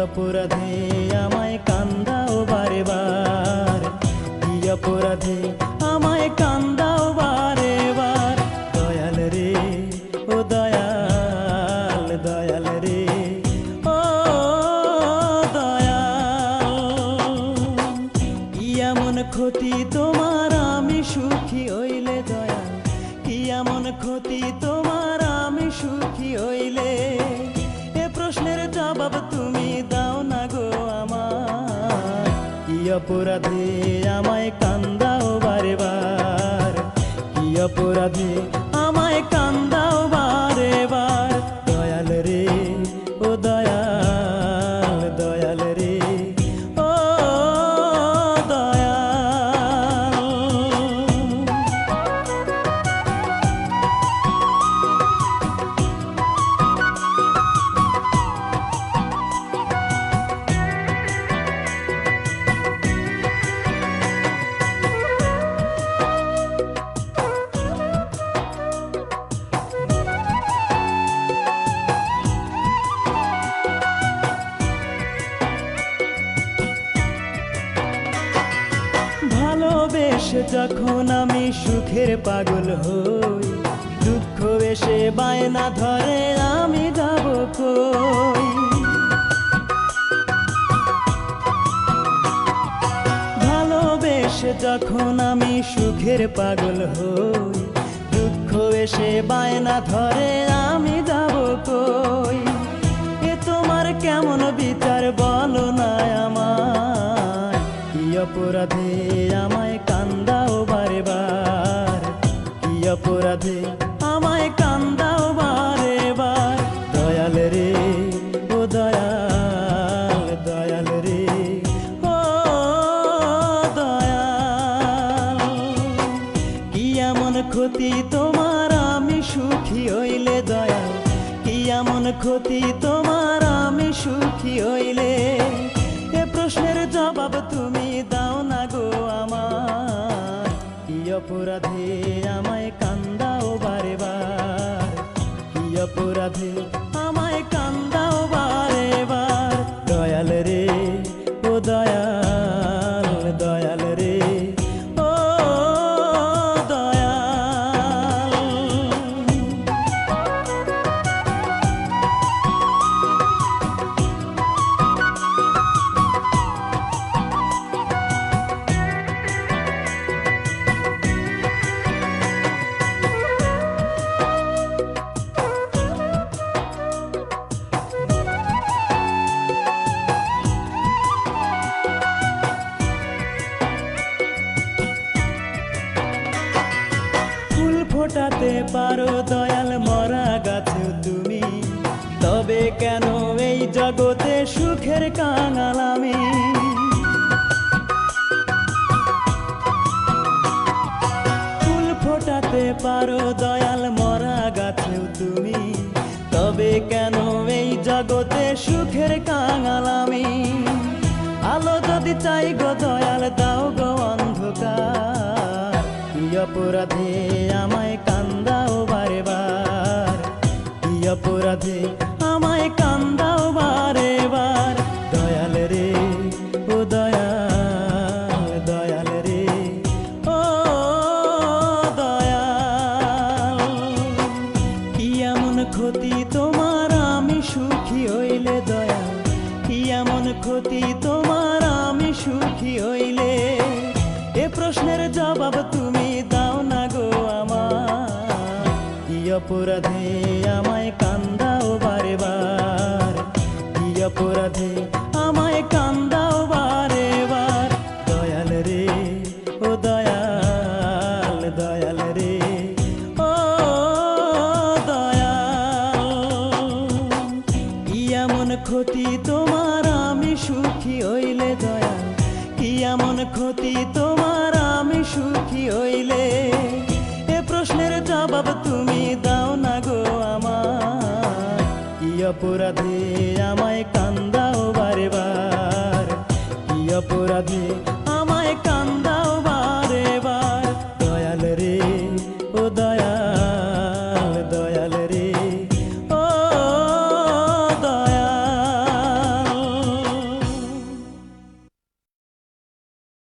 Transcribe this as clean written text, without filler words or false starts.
অপরাধে আমায় কান্দাও বারে বার, কি অপরাধে আমায় কান্দাও বারে বার। দয়াল রে ও দয়াল, দয়াল রে ও দয়াল। কি এমন ক্ষতি তোমার আমি সুখী হইলে দয়াল, কি এমন ক্ষতি তোমার আমি সুখী হইলে? এ প্রশ্নের জবাব তুমি দাও না গো আমার। কি অপরাধে আমায় কান্দাও বারে বার, কি অপরাধে আমায় কান্দাও বারে বার। দয়াল রে ও দয়াল, দয়াল রে ও দয়াল। ভালোবেসে যখন আমি সুখের পাগল হই, দুঃখ এসে বায়না ধরে আমি যাব কই। ভালোবেসে যখন আমি সুখের পাগল হই, দুঃখ এসে বায়না ধরে আমি যাব কই। এ তোমার কেমন বিচার বলো না আমায়, কি অপরাধে আমায় কান্দাও বারে বার, কি অপরাধে আমায় কান্দাও বারে বার। দয়াল রে ও দয়াল, দয়াল রে ও দয়াল। কি এমন ক্ষতি তোমার আমি সুখী হইলে দয়াল, কি এমন ক্ষতি তোমার আমি সুখী হইলে? এ প্রশ্নের জবাব তুমি দাও না গো আমার। কি অপরাধে আমায় কান্দাও বারে বার, কি অপরাধে আমায় কান্দাও বারে বার। দয়াল রে ও দয়াল, দয়াল রে ও দয়াল। ফুল ফোটাতে পারো দয়াল মরা গাছেও তুমি, তবে কেন এই জগতে সুখের কাঙাল আমি? ফুল ফোটাতে পারো দয়াল মরা গাছেও তুমি, তবে কেন এই জগতে সুখের কাঙাল আমি? আলো যদি চাই গো দয়াল দাও গো অন্ধকার, কি অপরাধে আমায় কান্দাও বারে বার, কি অপরাধে আমায় কান্দাও বারে বার। দয়াল রে ও দয়াল, দয়াল রে ও দয়াল। কি এমন ক্ষতি তোমার আমি সুখী হইলে দয়াল, কি এমন ক্ষতি তোমার আমি সুখী হইলে? এ প্রশ্নের জবাব তুমি দাও না গো আমার। কি অপরাধে আমায় কান্দাও বারে বার, কি অপরাধে আমায় কান্দাও বারে বার। দয়াল রে ও দয়াল, দয়াল রে ও দয়াল। কি এমন ক্ষতি তোমার আমি সুখী হইলে দয়াল, কি এমন ক্ষতি তোমার আমি সুখী হইলে? এ প্রশ্নের জবাব তুমি দাও না গো আমার। কি অপরাধে